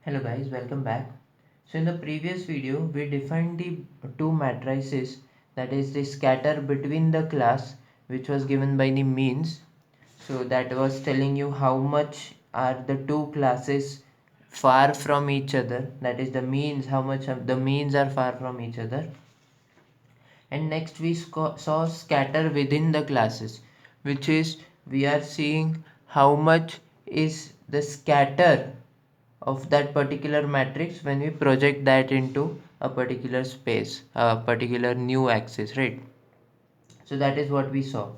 Hello guys, welcome back. So in the previous video we defined the two matrices, that is the scatter between the class, which was given by the means. So that was telling you how much are the two classes far from each other, that is the means, how much of the means are far from each other. And next we saw scatter within the classes, which is we are seeing how much is the scatter of that particular matrix when we project that into a particular space, a particular new axis, right? So that is what we saw.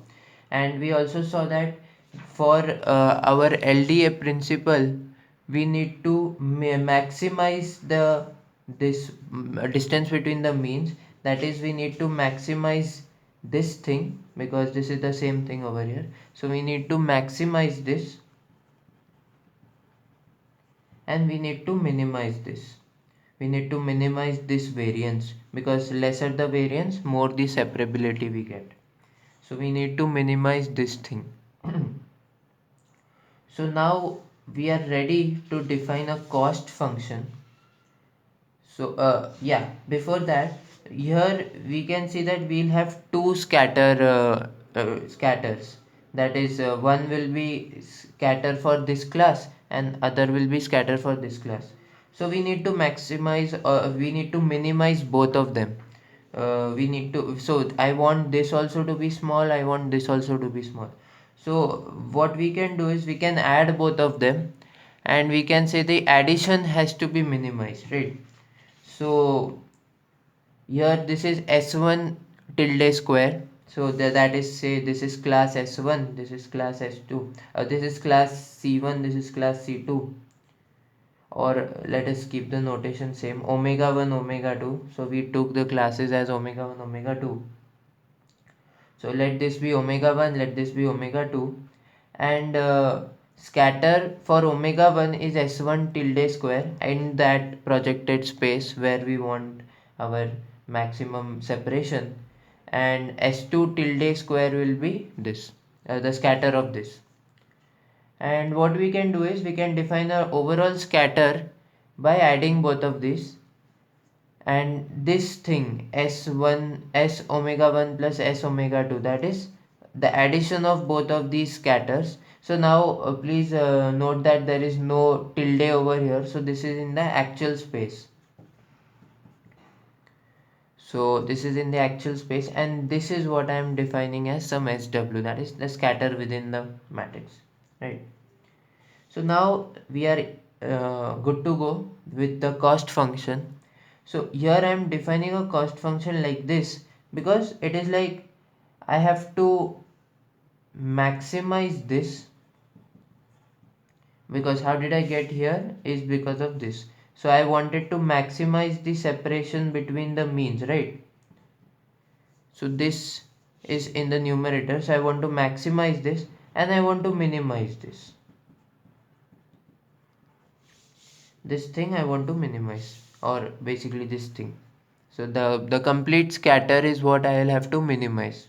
And we also saw that for our LDA principle we need to maximize the this distance between the means, that is we need to maximize this thing because this is the same thing over here. So we need to maximize this and we need to minimize this. We need to minimize this variance because lesser the variance, more the separability we get. So we need to minimize this thing. So now we are ready to define a cost function. So yeah, before that, here we can see that we'll have two scatters. That is, one will be scatter for this class and other will be scatter for this class. So we need to we need to minimize both of them. So I want this also to be small, I want this also to be small. So what we can do is we can add both of them and we can say the addition has to be minimized, right? So here this is s1 tilde square. So that is, say this is class s1, this is class s2, this is class c1, this is class c2, or let us keep the notation same, omega 1 omega 2. So we took the classes as omega 1 omega 2. So let this be omega 1, let this be omega 2, and scatter for omega 1 is s1 tilde square in that projected space where we want our maximum separation, and s2 tilde square will be this, the scatter of this. And what we can do is we can define our overall scatter by adding both of these, and this thing s1 s omega 1 plus s omega 2, that is the addition of both of these scatters. So now please note that there is no tilde over here, so this is in the actual space. So this is in the actual space and this is what I am defining as some SW, that is the scatter within the matrix, right? So now we are good to go with the cost function. So here I am defining a cost function like this because it is like I have to maximize this, because how did I get here is because of this. So I wanted to maximize the separation between the means, right? So this is in the numerator, so I want to maximize this and I want to minimize this thing I want to minimize, or basically this thing. So the complete scatter is what I will have to minimize.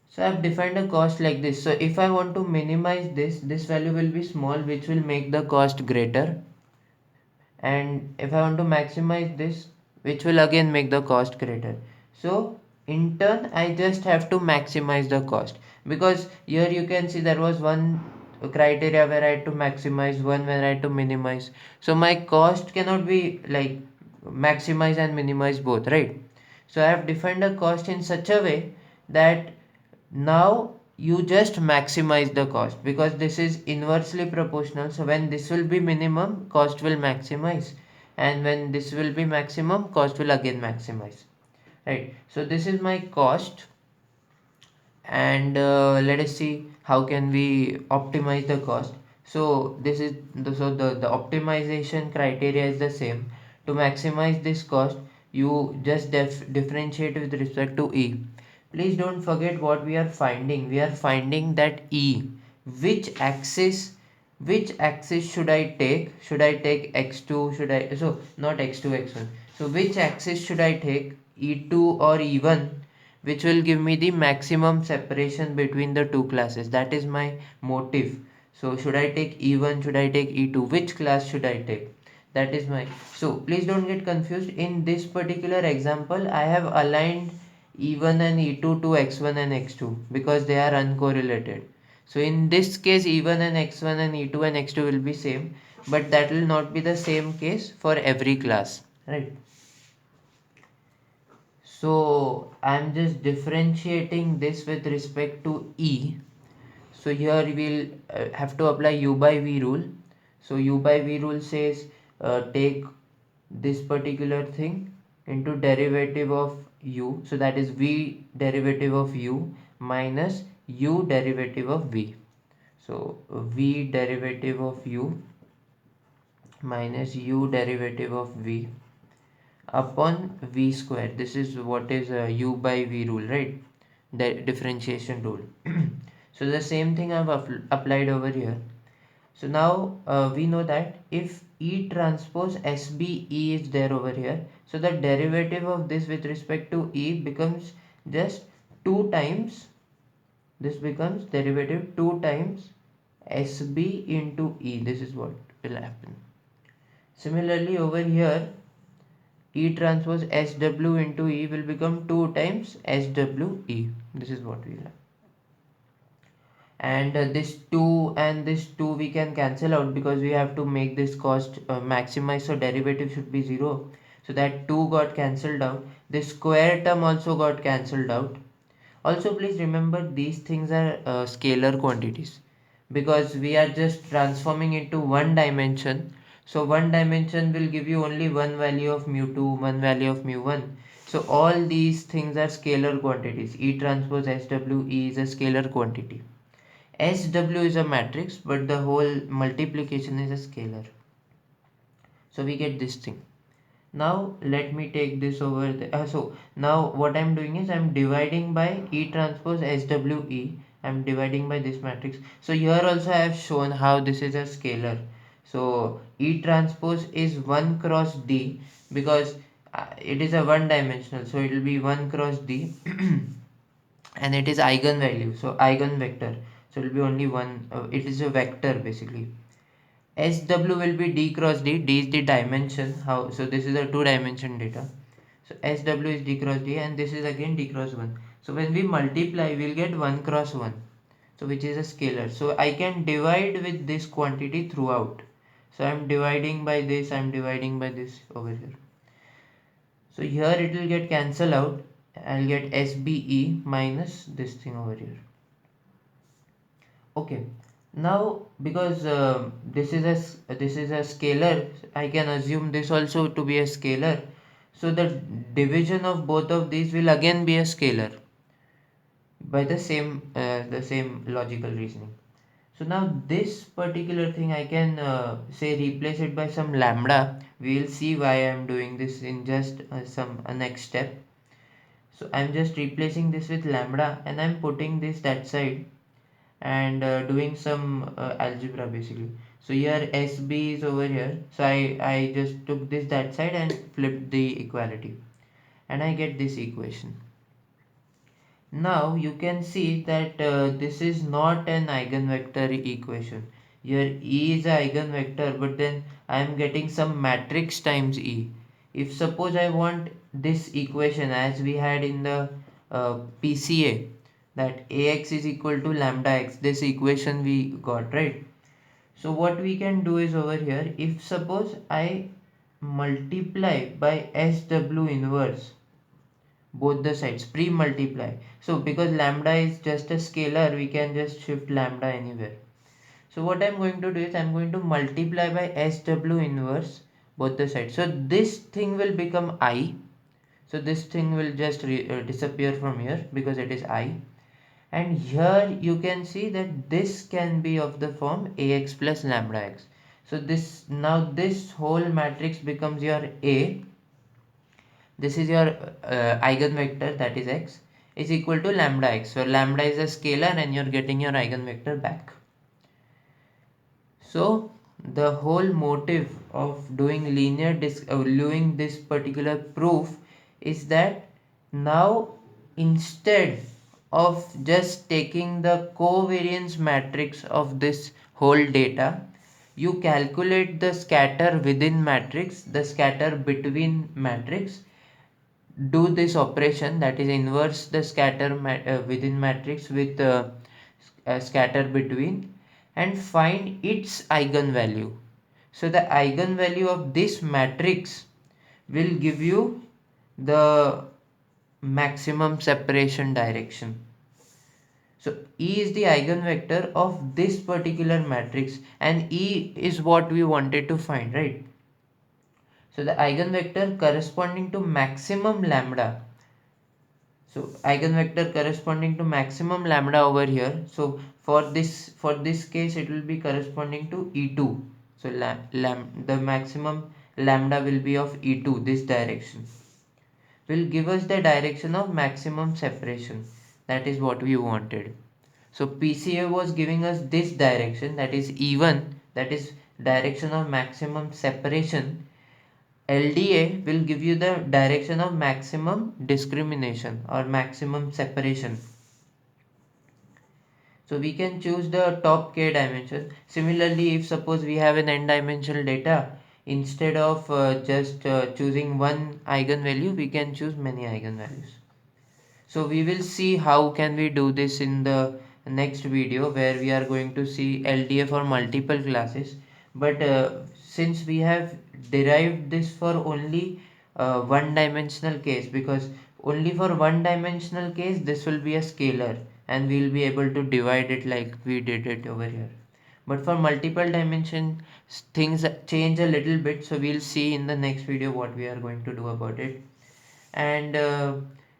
So I have defined a cost like this. So if I want to minimize this value will be small, which will make the cost greater. And if I want to maximize this, which will again make the cost greater. So in turn, I just have to maximize the cost, because here you can see there was one criteria where I had to maximize, one where I had to minimize. So my cost cannot be like maximize and minimize both, right? So I have defined a cost in such a way that now you just maximize the cost, because this is inversely proportional. So when this will be minimum, cost will maximize, and when this will be maximum, cost will again maximize, right? So this is my cost, and let us see how can we optimize the cost. So this is the optimization criteria is the same. To maximize this cost, you just differentiate with respect to E. Please don't forget what we are finding. We are finding that E, which axis should I take? Should I take x2? Should I, so not x2 x1, so which axis should I take, E2 or E1, which will give me the maximum separation between the two classes? That is my motive. So should I take E1, should I take E2, which class should I take? That is my, so please don't get confused. In this particular example I have aligned E1 and E2 to X1 and X2 because they are uncorrelated. So in this case E1 and X1 and E2 and X2 will be same, but that will not be the same case for every class, right? So I'm just differentiating this with respect to E. So here we'll have to apply U by V rule. So U by V rule says take this particular thing into derivative of U. So that is V derivative of U minus U derivative of V. So V derivative of U minus U derivative of V upon V square. This is what is U by V rule, right? The differentiation rule. So the same thing I've applied over here. So now we know that if E transpose SBE is there over here, so the derivative of this with respect to E becomes just 2 times, this becomes derivative 2 times SB into E. This is what will happen. Similarly over here, E transpose SW into E will become 2 times SWE. This is what we have. And this 2 and this 2 we can cancel out because we have to make this cost maximize, so derivative should be 0. So that 2 got cancelled out. This square term also got cancelled out. Also please remember these things are scalar quantities because we are just transforming into one dimension. So one dimension will give you only one value of mu2, one value of mu1. So all these things are scalar quantities. E transpose SWE is a scalar quantity. SW is a matrix, but the whole multiplication is a scalar. So we get this thing. Now let me take this over there. So now what I'm doing is I'm dividing by E transpose SWE. I'm dividing by this matrix. So here also I have shown how this is a scalar. So E transpose is 1 cross D because it is a one dimensional. So it will be 1 cross D and it is eigenvalue. So eigenvector. So it will be only one. It is a vector basically. SW will be D cross D. D is the dimension. How? So this is a two-dimension data. So SW is D cross D, and this is again D cross 1. So when we multiply, we'll get 1 cross 1. So which is a scalar. So I can divide with this quantity throughout. So I'm dividing by this. I'm dividing by this over here. So here it will get cancelled out. I'll get SBE minus this thing over here. Okay. Now because this is a scalar, I can assume this also to be a scalar. So the division of both of these will again be a scalar by the same logical reasoning. So now this particular thing I can say replace it by some lambda. We will see why I am doing this in just some next step. So I'm just replacing this with lambda and I'm putting this that side and doing some algebra basically. So here SB is over here, so I just took this that side and flipped the equality and I get this equation. Now you can see that this is not an eigenvector equation. Here E is an eigenvector, but then I am getting some matrix times E. If suppose I want this equation as we had in the PCA, that Ax is equal to lambda x, this equation we got, right? So what we can do is over here, if suppose I multiply by SW inverse both the sides, pre-multiply. So because lambda is just a scalar, we can just shift lambda anywhere. So what I'm going to do is I'm going to multiply by SW inverse both the sides. So this thing will become I. So this thing will just disappear from here because it is I. And here you can see that this can be of the form Ax plus lambda x. So this whole matrix becomes your A. This is your eigenvector, that is x, is equal to lambda x. So lambda is a scalar and you're getting your eigenvector back. So the whole motive of doing doing this particular proof is that now instead of just taking the covariance matrix of this whole data, you calculate the scatter within matrix, the scatter between matrix, do this operation, that is inverse the scatter within matrix with scatter between, and find its eigenvalue. So the eigenvalue of this matrix will give you the maximum separation direction. So E is the eigenvector of this particular matrix, and E is what we wanted to find, right? So the eigenvector corresponding to maximum lambda. So eigenvector corresponding to maximum lambda over here. So for this case it will be corresponding to E2. So the maximum lambda will be of E2, this direction. Will give us the direction of maximum separation. That is what we wanted. So PCA was giving us this direction, that is E1, that is direction of maximum separation. LDA will give you the direction of maximum discrimination or maximum separation. So we can choose the top k dimension. Similarly, if suppose we have an n dimensional data, instead of just choosing one eigenvalue, we can choose many eigenvalues. So we will see how can we do this in the next video, where we are going to see LDA for multiple classes. But since we have derived this for only one dimensional case, because only for one dimensional case this will be a scalar and we will be able to divide it like we did it over here. But for multiple dimension, things change a little bit, so we'll see in the next video what we are going to do about it. And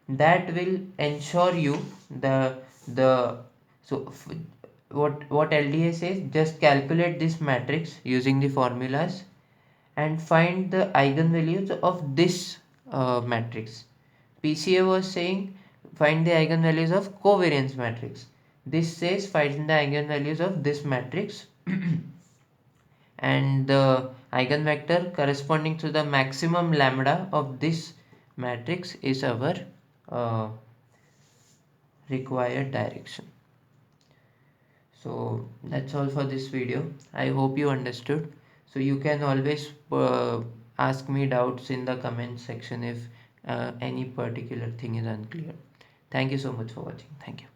that will ensure you the so what LDA says, just calculate this matrix using the formulas and find the eigenvalues of this matrix. PCA was saying find the eigenvalues of covariance matrix. This says find the eigenvalues of this matrix and the eigenvector corresponding to the maximum lambda of this matrix is our uh, required direction. So that's all for this video. I hope you understood. So you can always ask me doubts in the comment section if any particular thing is unclear. Thank you so much for watching. Thank you.